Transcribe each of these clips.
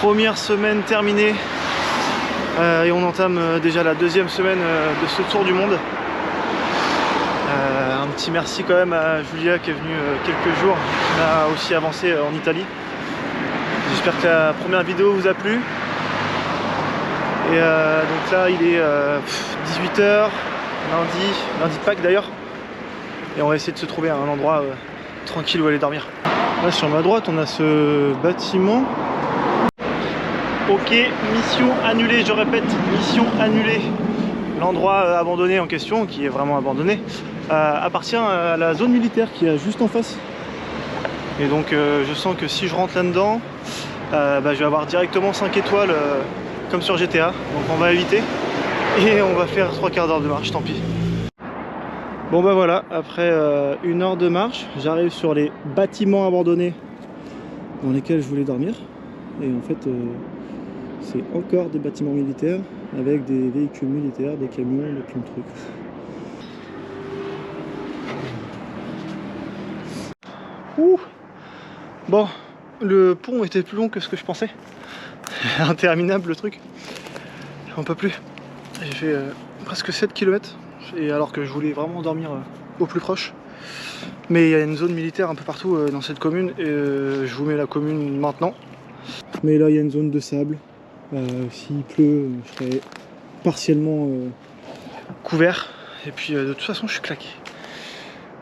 Première semaine terminée et on entame déjà la deuxième semaine de ce tour du monde. Un petit merci quand même à Julia qui est venue quelques jours. On a aussi avancé en Italie. J'espère que la première vidéo vous a plu. Et donc là il est 18 h, lundi de Pâques d'ailleurs. Et on va essayer de se trouver un endroit tranquille où aller dormir. Là sur ma droite on a ce bâtiment. Ok, mission annulée, je répète, mission annulée. L'endroit abandonné en question, qui est vraiment abandonné, appartient à la zone militaire qui est juste en face. Et donc je sens que si je rentre là-dedans, je vais avoir directement 5 étoiles comme sur GTA. Donc on va éviter et on va faire 3/4 d'heure de marche, tant pis. Bon bah voilà, après 1 heure de marche, j'arrive sur les bâtiments abandonnés dans lesquels je voulais dormir. Et en fait, c'est encore des bâtiments militaires avec des véhicules militaires, des camions, des plein de trucs. Ouh. Bon, le pont était plus long que ce que je pensais. Interminable le truc. J'en peux plus. J'ai fait presque 7 km. Et alors que je voulais vraiment dormir au plus proche. Mais il y a une zone militaire un peu partout dans cette commune. Et je vous mets la commune maintenant. Mais là il y a une zone de sable. S'il pleut, je serai partiellement couvert. Et puis de toute façon je suis claqué.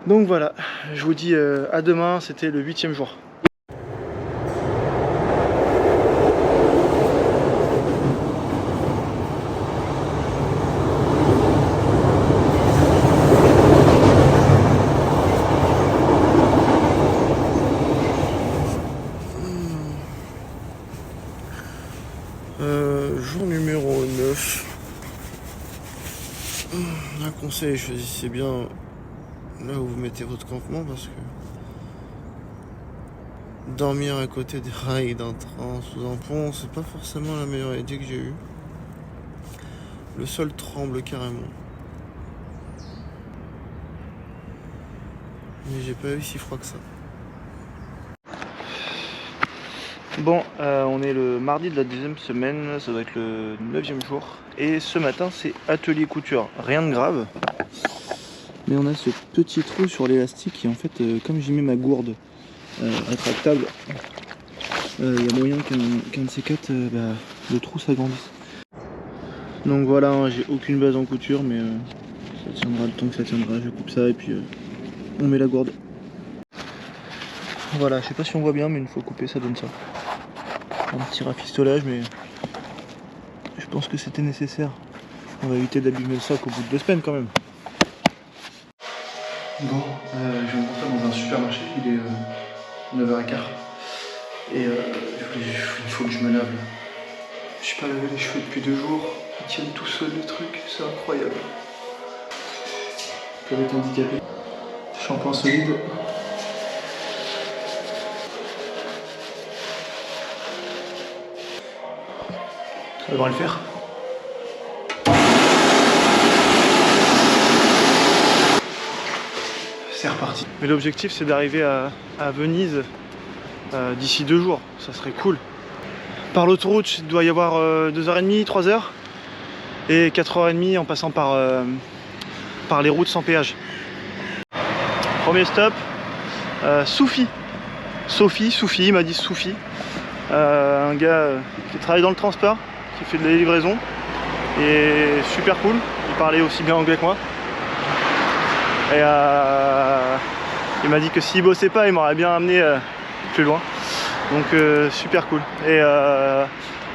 Donc voilà, je vous dis à demain, c'était le 8e jour. Jour numéro 9. Un conseil, choisissez bien là où vous mettez votre campement parce que dormir à côté des rails d'un train sous un pont, c'est pas forcément la meilleure idée que j'ai eue. Le sol tremble carrément. Mais j'ai pas eu si froid que ça. Bon, on est le mardi de la deuxième semaine, ça doit être le 9e jour. Et ce matin, c'est atelier couture. Rien de grave. Mais on a ce petit trou sur l'élastique et en fait, comme j'ai mis ma gourde rétractable, il y a moyen qu'un de ces quatre, le trou s'agrandisse. Donc voilà, hein, j'ai aucune base en couture, mais ça tiendra le temps que ça tiendra. Je coupe ça et puis on met la gourde. Voilà, je sais pas si on voit bien, mais une fois coupé, ça donne ça. Un petit rafistolage, mais je pense que c'était nécessaire. On va éviter d'abîmer le sac au bout de 2 semaines quand même. Bon, je vais rentrer dans un supermarché, il est 9h15. Et il faut que je me lave là. Je suis pas lavé les cheveux depuis 2 jours. Ils tiennent tout seuls les trucs, c'est incroyable. Je peux être handicapé. Shampoing solide. Ça devrait le faire. C'est reparti. Mais l'objectif c'est d'arriver à Venise d'ici 2 jours. Ça serait cool. Par l'autoroute, il doit y avoir 2h30, 3h. Et 4h30 en passant par les routes sans péage. Premier stop, Soufi. Soufi, il m'a dit Soufi. Un gars qui travaille dans le transport, qui fait de la livraison. Et super cool, il parlait aussi bien anglais que moi. Et il m'a dit que s'il bossait pas, il m'aurait bien amené plus loin. Donc super cool. Et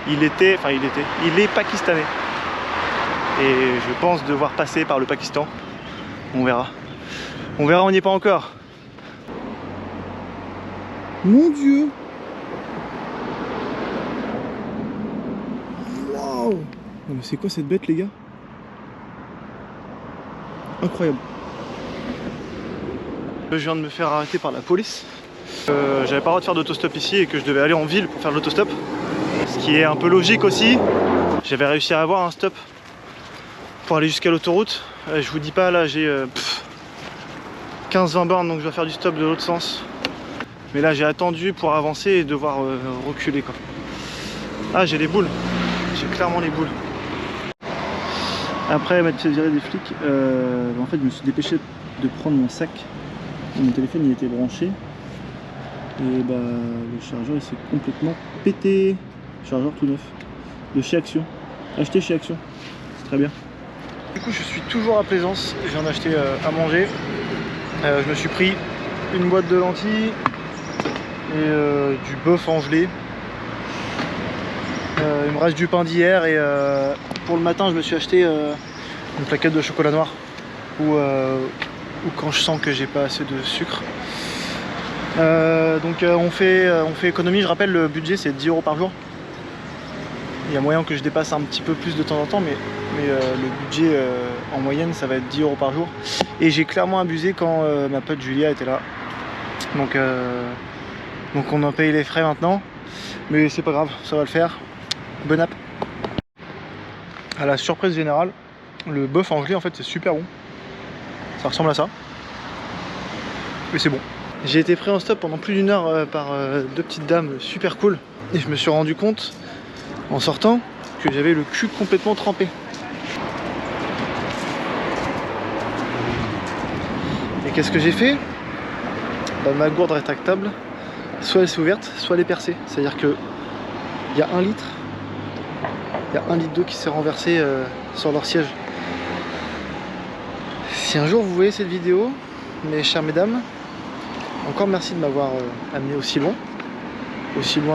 il est pakistanais. Et je pense devoir passer par le Pakistan. On verra. On verra, on n'y est pas encore. Mon Dieu! Waouh! Non mais c'est quoi cette bête les gars? Incroyable. Je viens de me faire arrêter par la police. J'avais pas le droit de faire d'autostop ici et que je devais aller en ville pour faire de l'autostop. Ce qui est un peu logique aussi. J'avais réussi à avoir un stop pour aller jusqu'à l'autoroute. Je vous dis pas, là j'ai 15-20 bornes, donc je dois faire du stop de l'autre sens. Mais là j'ai attendu pour avancer et devoir reculer quoi. Ah, j'ai les boules. J'ai clairement les boules. Après m'être fait virer des flics, en fait je me suis dépêché de prendre mon sac. Mon téléphone il était branché. Et bah le chargeur il s'est complètement pété. Chargeur tout neuf. De chez Action. Acheté chez Action. C'est très bien. Du coup je suis toujours à Plaisance. Je viens d'acheter à manger. Je me suis pris une boîte de lentilles et du bœuf en gelée. Il me reste du pain d'hier et pour le matin je me suis acheté une plaquette de chocolat noir ou quand je sens que j'ai pas assez de sucre. Donc on fait économie. Je rappelle, le budget c'est 10 € par jour. Il y a moyen que je dépasse un petit peu plus de temps en temps, mais le budget en moyenne ça va être 10 € par jour. Et j'ai clairement abusé quand ma pote Julia était là. Donc on en paye les frais maintenant, mais c'est pas grave, ça va le faire. Bon app. À la surprise générale, le bœuf en gelée en fait c'est super bon. Ça ressemble à ça. Et c'est bon. J'ai été pris en stop pendant plus d'1 heure par deux petites dames super cool. Et je me suis rendu compte en sortant que j'avais le cul complètement trempé. Et qu'est-ce que j'ai fait? Bah, ma gourde rétractable, soit elle s'est ouverte, soit elle est percée. C'est-à-dire que il y a 1 litre. Il y a 1 litre d'eau qui s'est renversé sur leur siège. Si un jour vous voyez cette vidéo, mes chères mesdames, encore merci de m'avoir amené aussi loin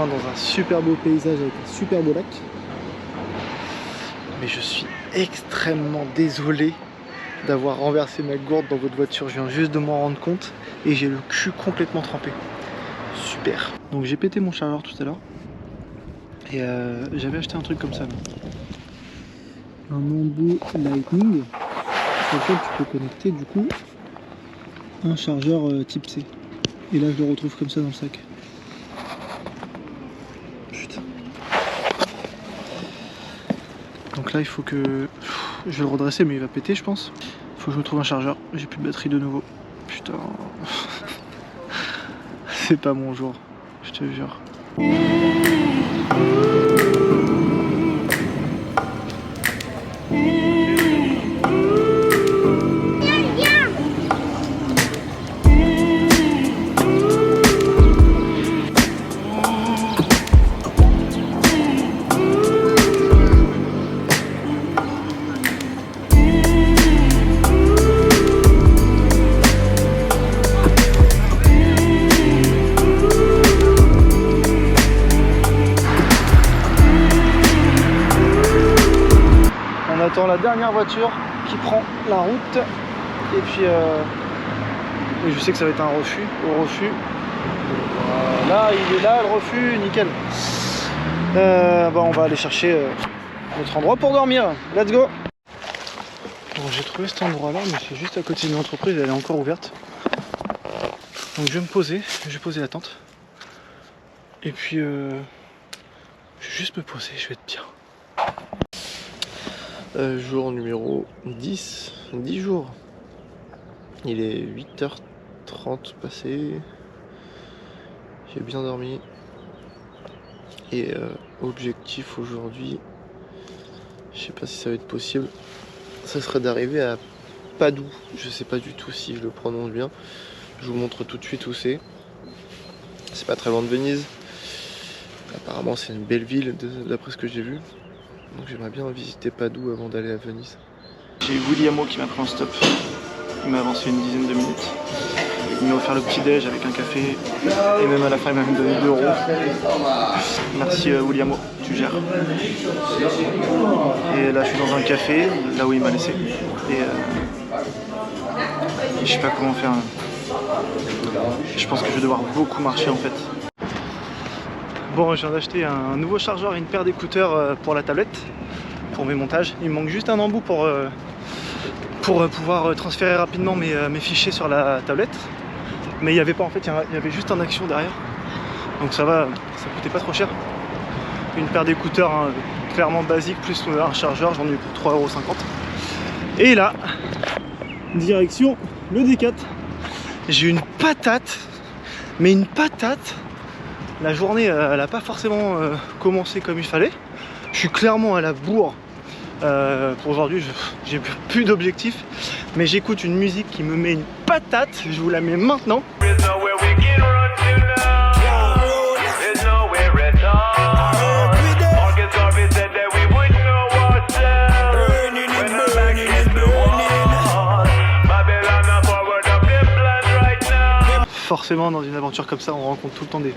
dans un super beau paysage avec un super beau lac. Mais je suis extrêmement désolé d'avoir renversé ma gourde dans votre voiture. Je viens juste de m'en rendre compte et j'ai le cul complètement trempé. Super. Donc j'ai pété mon chargeur tout à l'heure. Et j'avais acheté un truc comme ça là. Un embout Lightning sur lequel tu peux connecter du coup un chargeur type C. Et là je le retrouve comme ça dans le sac. Putain. Donc là il faut que... Je vais le redresser mais il va péter je pense. Il faut que je me trouve un chargeur. J'ai plus de batterie de nouveau. Putain. C'est pas mon jour. Je te jure. La dernière voiture qui prend la route et puis et je sais que ça va être un refus au refus. Voilà, il est là le refus, nickel. Bah, on va aller chercher notre endroit pour dormir. Let's go. Bon, j'ai trouvé cet endroit là mais c'est juste à côté d'une entreprise, elle est encore ouverte. Donc je vais me poser, je vais poser la tente et puis je vais juste me poser, je vais être bien. Jour numéro 10 jours. Il est 8h30 passé. J'ai bien dormi. Et objectif aujourd'hui, je sais pas si ça va être possible, ça serait d'arriver à Padoue. Je sais pas du tout si je le prononce bien. Je vous montre tout de suite où c'est. C'est pas très loin de Venise. Apparemment c'est une belle ville d'après ce que j'ai vu. Donc j'aimerais bien visiter Padoue avant d'aller à Venise. J'ai Williamo qui m'a pris en stop. Il m'a avancé une dizaine de minutes. Il m'a offert le petit déj avec un café. Et même à la fin il m'a même donné 2 €. Merci Williamo, tu gères. Et là je suis dans un café, là où il m'a laissé. Et je sais pas comment faire. Je pense que je vais devoir beaucoup marcher en fait. Bon, je viens d'acheter un nouveau chargeur et une paire d'écouteurs pour la tablette, pour mes montages. Il me manque juste un embout pour pouvoir transférer rapidement mes fichiers sur la tablette. Mais il n'y avait pas en fait, il y avait juste un Action derrière. Donc ça va, ça coûtait pas trop cher. Une paire d'écouteurs hein, clairement basique, plus un chargeur, j'en ai eu pour 3,50 €. Et là, direction le D4. J'ai une patate, mais une patate. La journée, elle n'a pas forcément commencé comme il fallait. Je suis clairement à la bourre. Pour aujourd'hui, j'ai plus d'objectifs. Mais j'écoute une musique qui me met une patate. Je vous la mets maintenant. Forcément, dans une aventure comme ça, on rencontre tout le temps des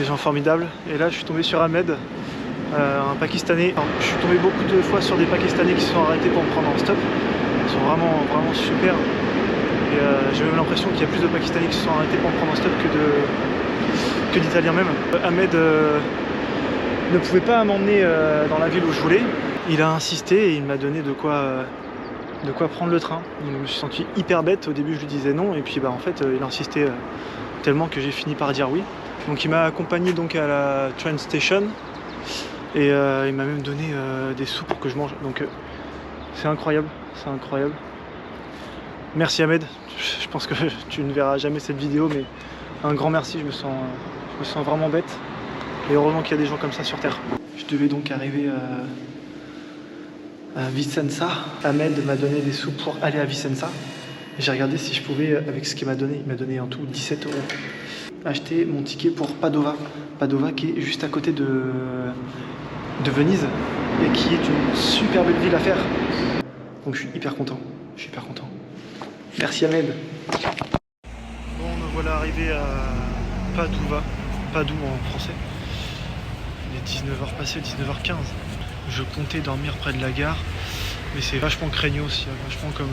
gens formidables. Et là, je suis tombé sur Ahmed, un Pakistanais. Alors, je suis tombé beaucoup de fois sur des Pakistanais qui se sont arrêtés pour me prendre en stop. Ils sont vraiment super. Et j'ai même l'impression qu'il y a plus de Pakistanais qui se sont arrêtés pour me prendre en stop que d'Italiens même. Ahmed ne pouvait pas m'emmener dans la ville où je voulais. Il a insisté et il m'a donné de quoi prendre le train. Je me suis senti hyper bête. Au début, je lui disais non, et puis en fait, il insistait tellement que j'ai fini par dire oui. Donc, il m'a accompagné donc à la train station et il m'a même donné des sous pour que je mange. Donc, c'est incroyable, c'est incroyable. Merci Ahmed. Je pense que tu ne verras jamais cette vidéo, mais un grand merci. Je me sens vraiment bête. Et heureusement qu'il y a des gens comme ça sur Terre. Je devais donc arriver à Vicenza. Ahmed m'a donné des sous pour aller à Vicenza. J'ai regardé si je pouvais, avec ce qu'il m'a donné, il m'a donné en tout 17 €, acheter mon ticket pour Padova. Padova qui est juste à côté de Venise et qui est une super belle ville à faire. Donc je suis hyper content. Merci Ahmed. Bon, me voilà arrivé à Padova, Padoue en français. Il est 19h passé, 19h15. Je comptais dormir près de la gare, mais c'est vachement craignos, vachement comme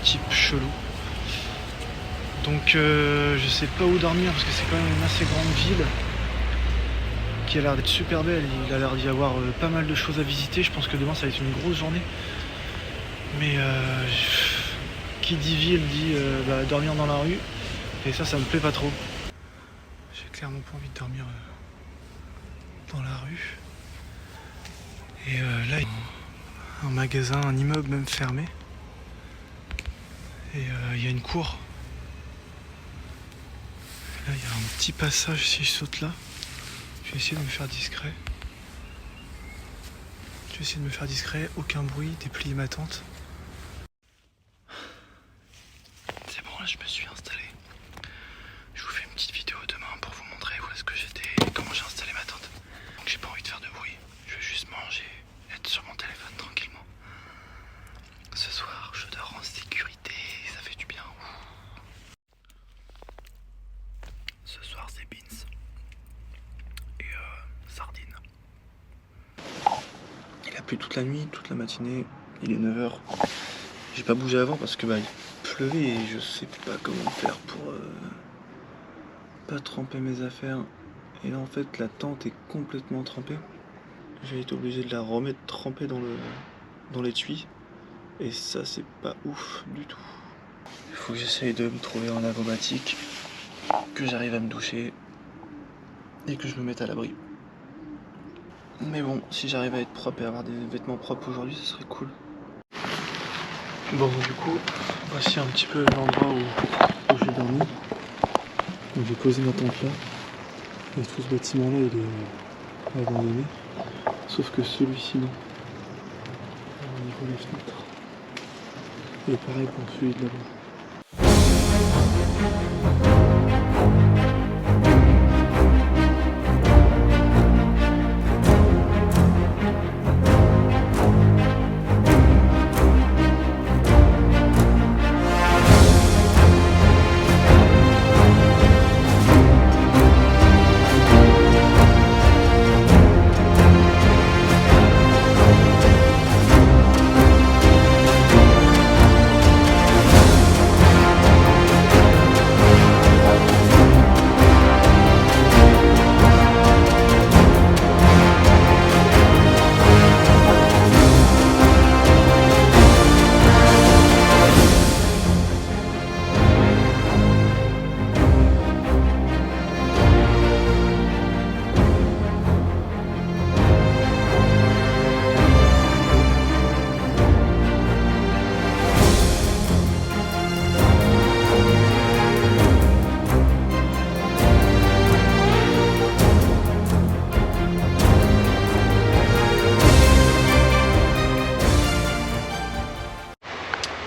type chelou. Donc je sais pas où dormir parce que c'est quand même une assez grande ville qui a l'air d'être super belle. Il a l'air d'y avoir pas mal de choses à visiter. Je pense que demain ça va être une grosse journée. Mais qui dit ville dit dormir dans la rue, et ça me plaît pas trop. J'ai clairement pas envie de dormir dans la rue. Et là, il y a un magasin, un immeuble même fermé. Et il y a une cour. Et là, il y a un petit passage si je saute là. Je vais essayer de me faire discret. Aucun bruit, déplier ma tente. C'est bon, là je me suis installé. Je vous fais une petite vidéo demain pour vous montrer où est-ce que j'étais et comment j'ai installé ma tente. Donc j'ai pas envie de faire de bruit. Je veux juste manger, être sur mon téléphone tranquillement. Ce soir, je dors en sécurité, ça fait du bien. Ce soir, c'est beans et sardines. Il a plu toute la nuit, toute la matinée. Il est 9h. J'ai pas bougé avant parce que il pleuvait et je sais pas comment faire pour pas tremper mes affaires. Et là, en fait, la tente est complètement trempée. J'ai été obligé de la remettre trempée dans l'étui. Et ça, c'est pas ouf du tout. Il faut que j'essaye de me trouver un lavomatique, que j'arrive à me doucher et que je me mette à l'abri. Mais bon, si j'arrive à être propre et avoir des vêtements propres aujourd'hui, ce serait cool. Bon, du coup, voici un petit peu l'endroit où j'ai dormi. Donc, j'ai posé ma tente là. Et tout ce bâtiment là, il est abandonné. Sauf que celui-ci, non. Au niveau des fenêtres. Et pareil pour celui de là-bas.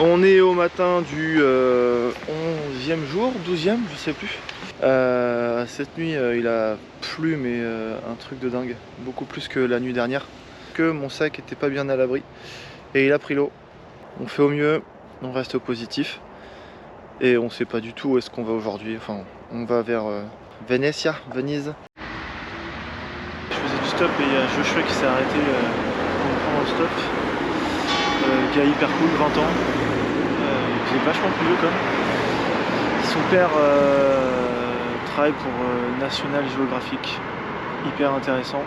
On est au matin du 11e jour, 12e, je sais plus. Cette nuit il a plu mais un truc de dingue, beaucoup plus que la nuit dernière. Que mon sac était pas bien à l'abri et il a pris l'eau. On fait au mieux, on reste positif et on sait pas du tout où est-ce qu'on va aujourd'hui. Enfin, on va vers Venezia, Venise. Je faisais du stop et il y a Joshua qui s'est arrêté pour me prendre au stop. Gars hyper cool, 20 ans. Il est vachement plus vieux quand même. Son père travaille pour National Geographic, hyper intéressant.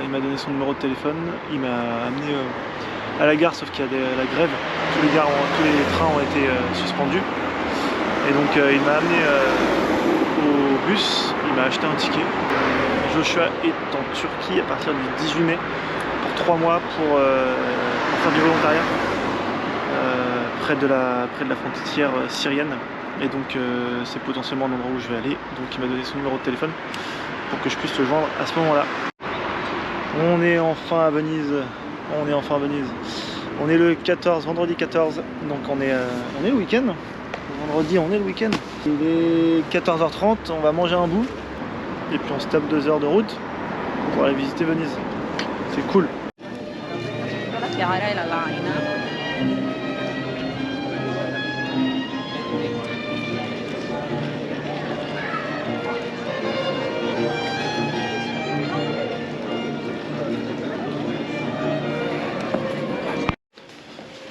Il m'a donné son numéro de téléphone, il m'a amené à la gare, sauf qu'il y a la grève, tous les trains ont été suspendus. Et donc il m'a amené au bus, il m'a acheté un ticket. Joshua est en Turquie à partir du 18 mai pour 3 mois pour faire du volontariat près de la frontière syrienne. Et donc c'est potentiellement l'endroit où je vais aller. Donc il m'a donné son numéro de téléphone pour que je puisse le joindre à ce moment-là. On est enfin à Venise. On est le 14, vendredi 14. Donc on est le week-end. Vendredi on est le week-end. Il est 14h30, on va manger un bout. Et puis on se tape 2 heures de route pour aller visiter Venise. C'est cool.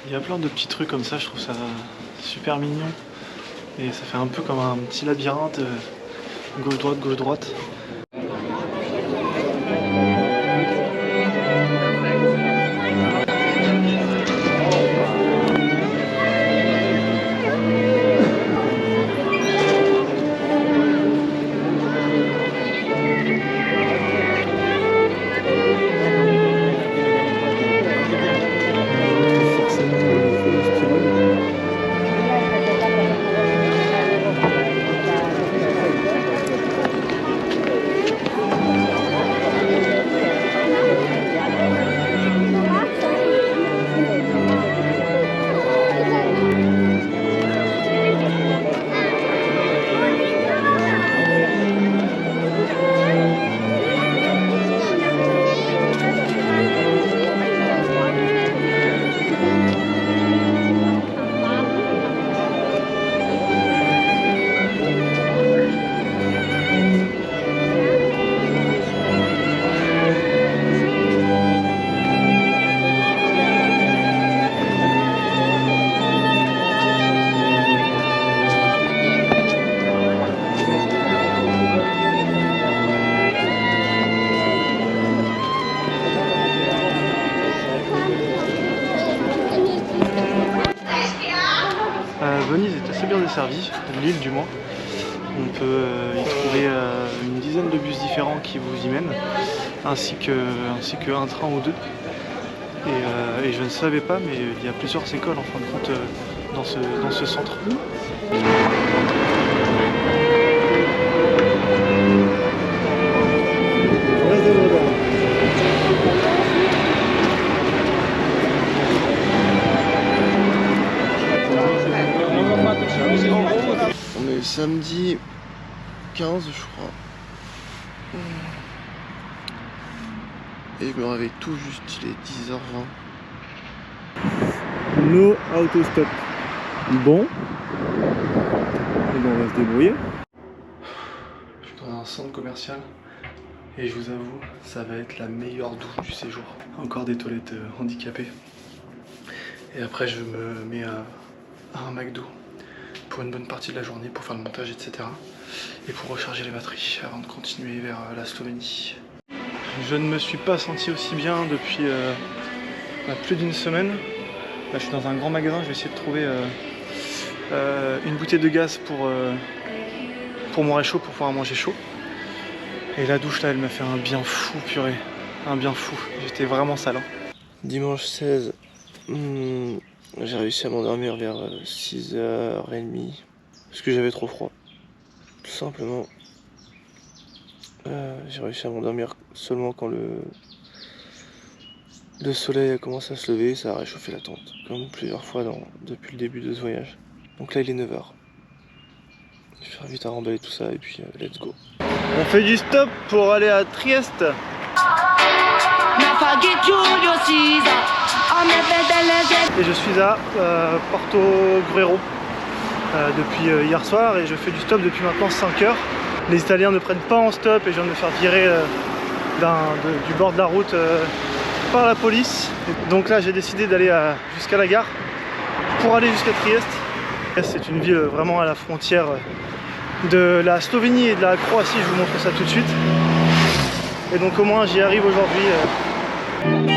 Il y a plein de petits trucs comme ça, je trouve ça super mignon. Et ça fait un peu comme un petit labyrinthe, gauche-droite, gauche-droite. Venise est assez bien desservie, l'île du moins. On peut y trouver une dizaine de bus différents qui vous y mènent, ainsi qu'un train ou deux. Et je ne savais pas, mais il y a plusieurs écoles en fin de compte dans ce centre. On est samedi 15 je crois. Et je me réveille tout juste, il est 10h20. No autostop. Bon. Et ben on va se débrouiller. Je suis dans un centre commercial. Et je vous avoue, ça va être la meilleure douche du séjour. Encore des toilettes handicapées. Et après je me mets à un McDo pour une bonne partie de la journée, pour faire le montage, etc. Et pour recharger les batteries avant de continuer vers la Slovénie. Je ne me suis pas senti aussi bien depuis plus d'une semaine. Là, je suis dans un grand magasin, je vais essayer de trouver une bouteille de gaz pour mon réchaud, pour pouvoir manger chaud. Et la douche là, elle m'a fait un bien fou, purée. Un bien fou, j'étais vraiment sale. Dimanche 16, j'ai réussi à m'endormir vers 6h30 parce que j'avais trop froid. Tout simplement. J'ai réussi à m'endormir seulement quand Le soleil a commencé à se lever, ça a réchauffé la tente, comme plusieurs fois depuis le début de ce voyage. Donc là il est 9 h. Je vais faire vite à remballer tout ça et puis let's go. On fait du stop pour aller à Trieste. Et je suis à Porto Gruero depuis hier soir et je fais du stop depuis maintenant 5 h. Les Italiens ne prennent pas en stop et je viens de me faire virer du bord de la route par la police. Donc là j'ai décidé d'aller jusqu'à la gare pour aller jusqu'à Trieste. C'est une ville vraiment à la frontière de la Slovénie et de la Croatie, je vous montre ça tout de suite. Et donc au moins j'y arrive aujourd'hui.